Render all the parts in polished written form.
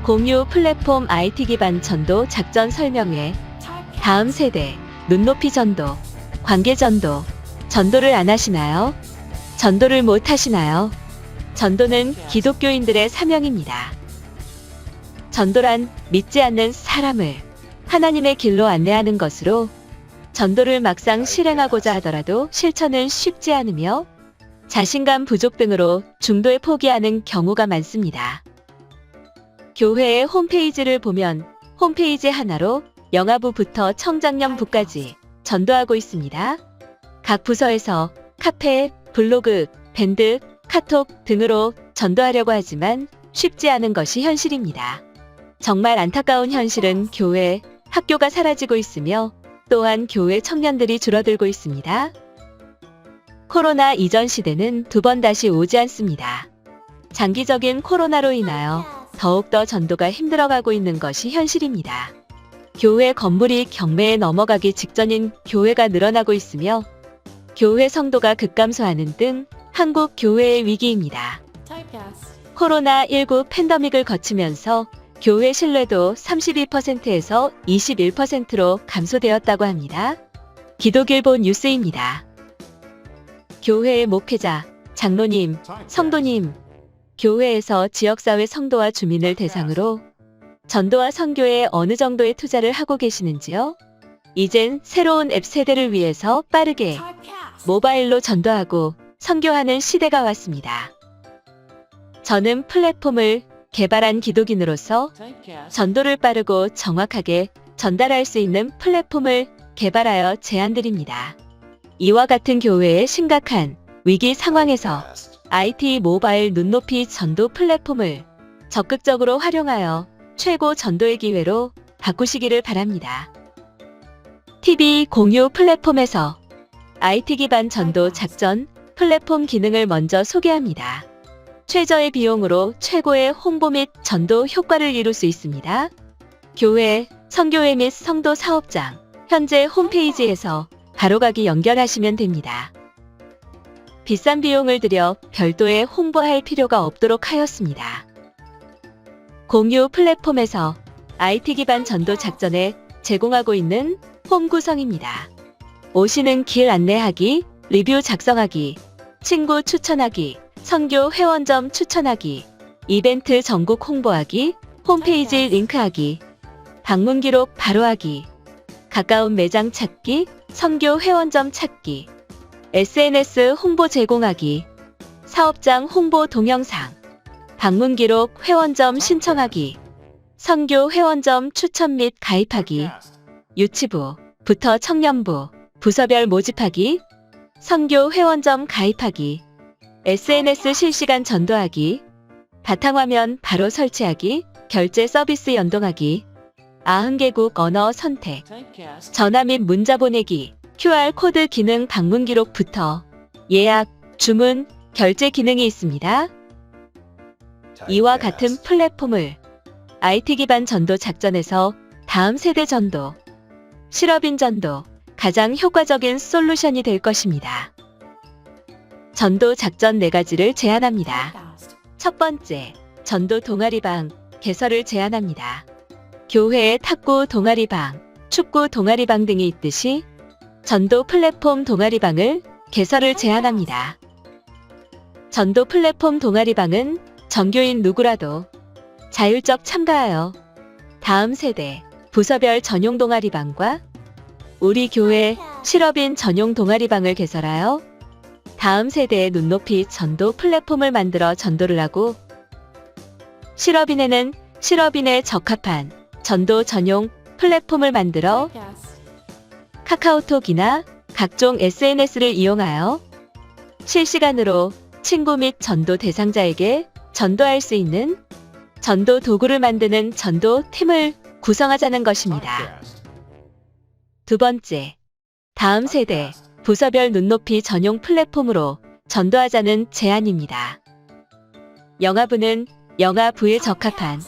공유 플랫폼 IT 기반 전도 작전 설명회. 다음 세대 눈높이 전도, 관계 전도. 전도를 안 하시나요? 전도를 못 하시나요? 전도는 기독교인들의 사명입니다. 전도란 믿지 않는 사람을 하나님의 길로 안내하는 것으로, 전도를 막상 실행하고자 하더라도 실천은 쉽지 않으며 자신감 부족 등으로 중도에 포기하는 경우가 많습니다. 교회의 홈페이지를 보면 홈페이지 하나로 영아부부터 청장년부까지 전도하고 있습니다. 각 부서에서 카페, 블로그, 밴드, 카톡 등으로 전도하려고 하지만 쉽지 않은 것이 현실입니다. 정말 안타까운 현실은 교회, 학교가 사라지고 있으며 또한 교회 청년들이 줄어들고 있습니다. 코로나 이전 시대는 두 번 다시 오지 않습니다. 장기적인 코로나로 인하여 더욱더 전도가 힘들어가고 있는 것이 현실입니다. 교회 건물이 경매에 넘어가기 직전인 교회가 늘어나고 있으며 교회 성도가 급감소하는 등 한국 교회의 위기입니다. 코로나19 팬데믹을 거치면서 교회 신뢰도 32%에서 21%로 감소되었다고 합니다. 기독일보 뉴스입니다. 교회의 목회자, 장로님, 성도님, 교회에서 지역사회 성도와 주민을 대상으로 전도와 선교에 어느 정도의 투자를 하고 계시는지요? 이젠 새로운 앱 세대를 위해서 빠르게 모바일로 전도하고 선교하는 시대가 왔습니다. 저는 플랫폼을 개발한 기독인으로서 전도를 빠르고 정확하게 전달할 수 있는 플랫폼을 개발하여 제안드립니다. 이와 같은 교회의 심각한 위기 상황에서 IT 모바일 눈높이 전도 플랫폼을 적극적으로 활용하여 최고 전도의 기회로 바꾸시기를 바랍니다. TV 공유 플랫폼에서 IT 기반 전도 작전 플랫폼 기능을 먼저 소개합니다. 최저의 비용으로 최고의 홍보 및 전도 효과를 이룰 수 있습니다. 교회, 선교회 및 성도 사업장, 현재 홈페이지에서 바로가기 연결하시면 됩니다. 비싼 비용을 들여 별도의 홍보할 필요가 없도록 하였습니다. 공유 플랫폼에서 IT 기반 전도 작전에 제공하고 있는 홈 구성입니다. 오시는 길 안내하기, 리뷰 작성하기, 친구 추천하기, 선교 회원점 추천하기, 이벤트 전국 홍보하기, 홈페이지 링크하기, 방문 기록 바로하기, 가까운 매장 찾기, 선교 회원점 찾기, SNS 홍보 제공하기, 사업장 홍보 동영상, 방문 기록 회원점 신청하기, 선교 회원점 추천 및 가입하기, 유치부부터 청년부, 부서별 모집하기, 선교 회원점 가입하기, SNS 실시간 전도하기, 바탕화면 바로 설치하기, 결제 서비스 연동하기, 90개국 언어 선택, 전화 및 문자 보내기, QR코드 기능 방문 기록부터 예약, 주문, 결제 기능이 있습니다. 이와 같은 플랫폼을 IT 기반 전도 작전에서 다음 세대 전도, 실업인 전도, 가장 효과적인 솔루션이 될 것입니다. 전도 작전 4가지를 제안합니다. 첫 번째, 전도 동아리방 개설을 제안합니다. 교회에 탁구 동아리방, 축구 동아리방 등이 있듯이 전도 플랫폼 동아리방을 개설을 제안합니다. 전도 플랫폼 동아리방은 정교인 누구라도 자율적 참가하여 다음 세대 부서별 전용 동아리방과 우리 교회 실업인 전용 동아리방을 개설하여 다음 세대의 눈높이 전도 플랫폼을 만들어 전도를 하고, 실업인에는 실업인에 적합한 전도 전용 플랫폼을 만들어 카카오톡이나 각종 SNS를 이용하여 실시간으로 친구 및 전도 대상자에게 전도할 수 있는 전도 도구를 만드는 전도 팀을 구성하자는 것입니다. 두 번째, 다음 세대 부서별 눈높이 전용 플랫폼으로 전도하자는 제안입니다. 영아부는 영아부에 적합한,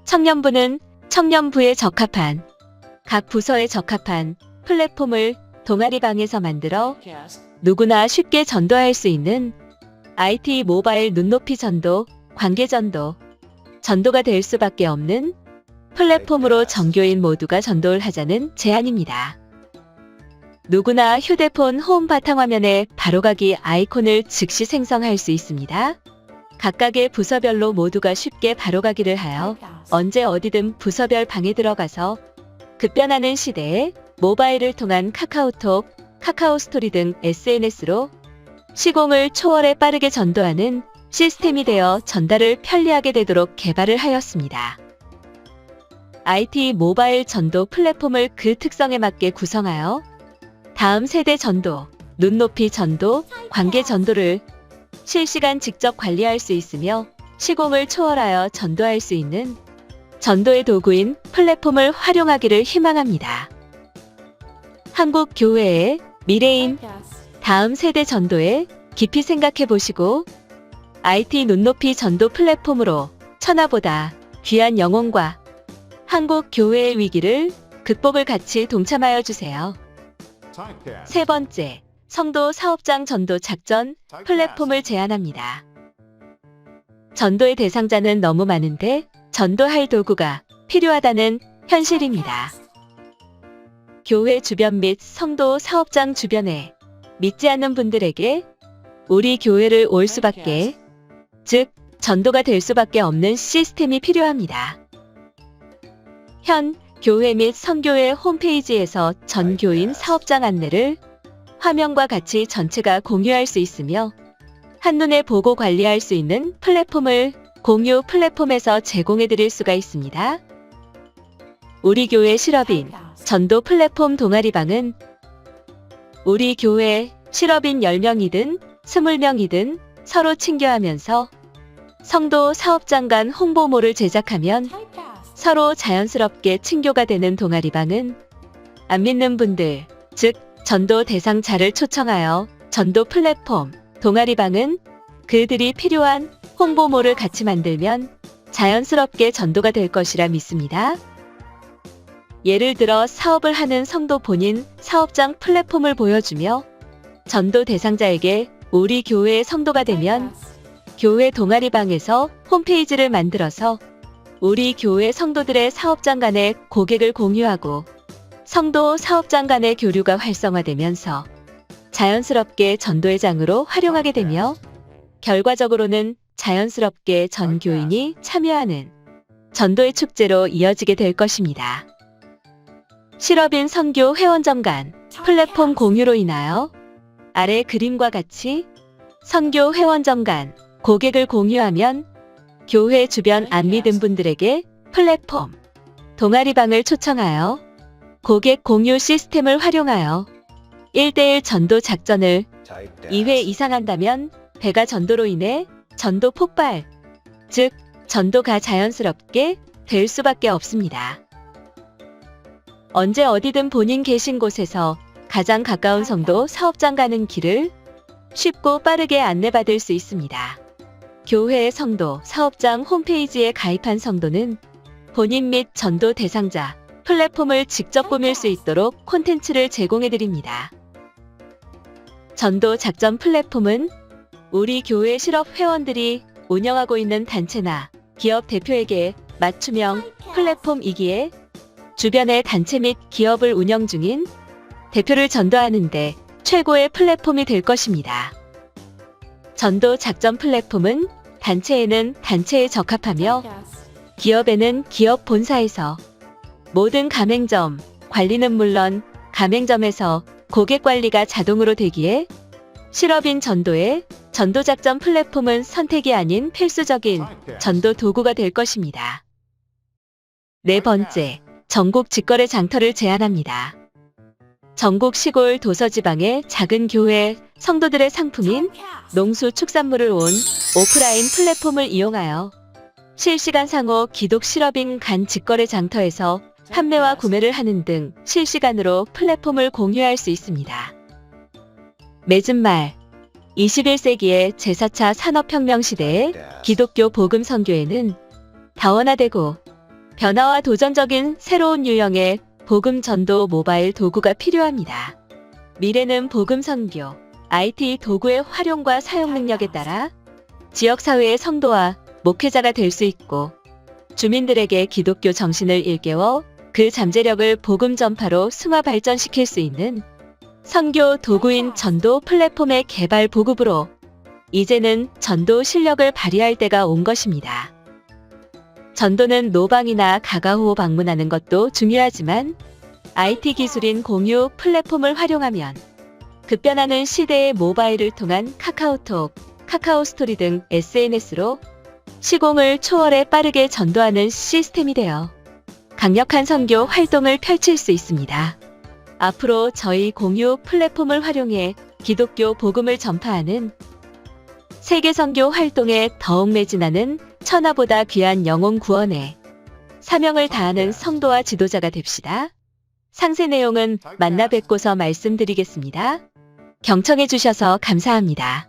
청년부는 청년부에 적합한, 각 부서에 적합한 플랫폼을 동아리방에서 만들어 누구나 쉽게 전도할 수 있는 IT 모바일 눈높이 전도, 관계 전도, 전도가 될 수밖에 없는 플랫폼으로 전교인 모두가 전도를 하자는 제안입니다. 누구나 휴대폰 홈 바탕화면에 바로가기 아이콘을 즉시 생성할 수 있습니다. 각각의 부서별로 모두가 쉽게 바로가기를 하여 언제 어디든 부서별 방에 들어가서 급변하는 시대에 모바일을 통한 카카오톡, 카카오스토리 등 SNS로 시공을 초월해 빠르게 전도하는 시스템이 되어 전달을 편리하게 되도록 개발을 하였습니다. IT 모바일 전도 플랫폼을 그 특성에 맞게 구성하여 다음 세대 전도, 눈높이 전도, 관계 전도를 실시간 직접 관리할 수 있으며 시공을 초월하여 전도할 수 있는 전도의 도구인 플랫폼을 활용하기를 희망합니다. 한국 교회의 미래인 다음 세대 전도에 깊이 생각해 보시고 IT 눈높이 전도 플랫폼으로 천하보다 귀한 영혼과 한국 교회의 위기를 극복을 같이 동참하여 주세요. 세 번째, 성도 사업장 전도 작전 플랫폼을 제안합니다. 전도의 대상자는 너무 많은데 전도할 도구가 필요하다는 현실입니다. 교회 주변 및 성도 사업장 주변에 믿지 않는 분들에게 우리 교회를 올 수밖에, 즉 전도가 될 수밖에 없는 시스템이 필요합니다. 현 교회 및 선교회 홈페이지에서 전 교인 사업장 안내를 화면과 같이 전체가 공유할 수 있으며 한눈에 보고 관리할 수 있는 플랫폼을 공유 플랫폼에서 제공해 드릴 수가 있습니다. 우리 교회 실업인 전도 플랫폼 동아리방은 우리 교회 실업인 10명이든 20명이든 서로 친교하면서 성도 사업장 간 홍보모를 제작하면 서로 자연스럽게 친교가 되는 동아리방은 안 믿는 분들, 즉 전도 대상자를 초청하여 전도 플랫폼 동아리방은 그들이 필요한 홍보모를 같이 만들면 자연스럽게 전도가 될 것이라 믿습니다. 예를 들어 사업을 하는 성도 본인 사업장 플랫폼을 보여주며 전도 대상자에게 우리 교회의 성도가 되면 교회 동아리방에서 홈페이지를 만들어서 우리 교회 성도들의 사업장 간의 고객을 공유하고 성도 사업장 간의 교류가 활성화되면서 자연스럽게 전도의 장으로 활용하게 되며 결과적으로는 자연스럽게 전 교인이 참여하는 전도의 축제로 이어지게 될 것입니다. 실업인 선교 회원점 간 플랫폼 공유로 인하여 아래 그림과 같이 선교 회원점 간 고객을 공유하면 교회 주변 안 믿은 분들에게 플랫폼 동아리방을 초청하여 고객 공유 시스템을 활용하여 1대1 전도 작전을 2회 이상 한다면 배가 전도로 인해 전도 폭발, 즉 전도가 자연스럽게 될 수밖에 없습니다. 언제 어디든 본인 계신 곳에서 가장 가까운 성도 사업장 가는 길을 쉽고 빠르게 안내받을 수 있습니다. 교회의 성도 사업장 홈페이지에 가입한 성도는 본인 및 전도 대상자 플랫폼을 직접 꾸밀 수 있도록 콘텐츠를 제공해 드립니다. 전도 작전 플랫폼은 우리 교회 실업 회원들이 운영하고 있는 단체나 기업 대표에게 맞춤형 플랫폼이기에 주변의 단체 및 기업을 운영 중인 대표를 전도하는데 최고의 플랫폼이 될 것입니다. 전도 작전 플랫폼은 단체에는 단체에 적합하며 기업에는 기업 본사에서 모든 가맹점 관리는 물론 가맹점에서 고객 관리가 자동으로 되기에 실업인 전도의 전도작전 플랫폼은 선택이 아닌 필수적인 전도 도구가 될 것입니다. 네 번째, 전국 직거래 장터를 제안합니다. 전국 시골 도서지방의 작은 교회 성도들의 상품인 농수축산물을 온 오프라인 플랫폼을 이용하여 실시간 상호 기독 실업인 간 직거래 장터에서 판매와 구매를 하는 등 실시간으로 플랫폼을 공유할 수 있습니다. 맺은 말, 21세기의 제4차 산업혁명 시대의 기독교 복음 선교에는 다원화되고 변화와 도전적인 새로운 유형의 복음 전도 모바일 도구가 필요합니다. 미래는 복음 선교, IT 도구의 활용과 사용 능력에 따라 지역사회의 성도와 목회자가 될 수 있고 주민들에게 기독교 정신을 일깨워 그 잠재력을 복음 전파로 승화 발전시킬 수 있는 선교 도구인 전도 플랫폼의 개발 보급으로 이제는 전도 실력을 발휘할 때가 온 것입니다. 전도는 노방이나 가가호 방문하는 것도 중요하지만 IT 기술인 공유 플랫폼을 활용하면 급변하는 시대의 모바일을 통한 카카오톡, 카카오스토리 등 SNS로 시공을 초월해 빠르게 전도하는 시스템이 되어 강력한 선교 활동을 펼칠 수 있습니다. 앞으로 저희 공유 플랫폼을 활용해 기독교 복음을 전파하는 세계 선교 활동에 더욱 매진하는 천하보다 귀한 영혼 구원에 사명을 다하는 성도와 지도자가 됩시다. 상세 내용은 만나 뵙고서 말씀드리겠습니다. 경청해 주셔서 감사합니다.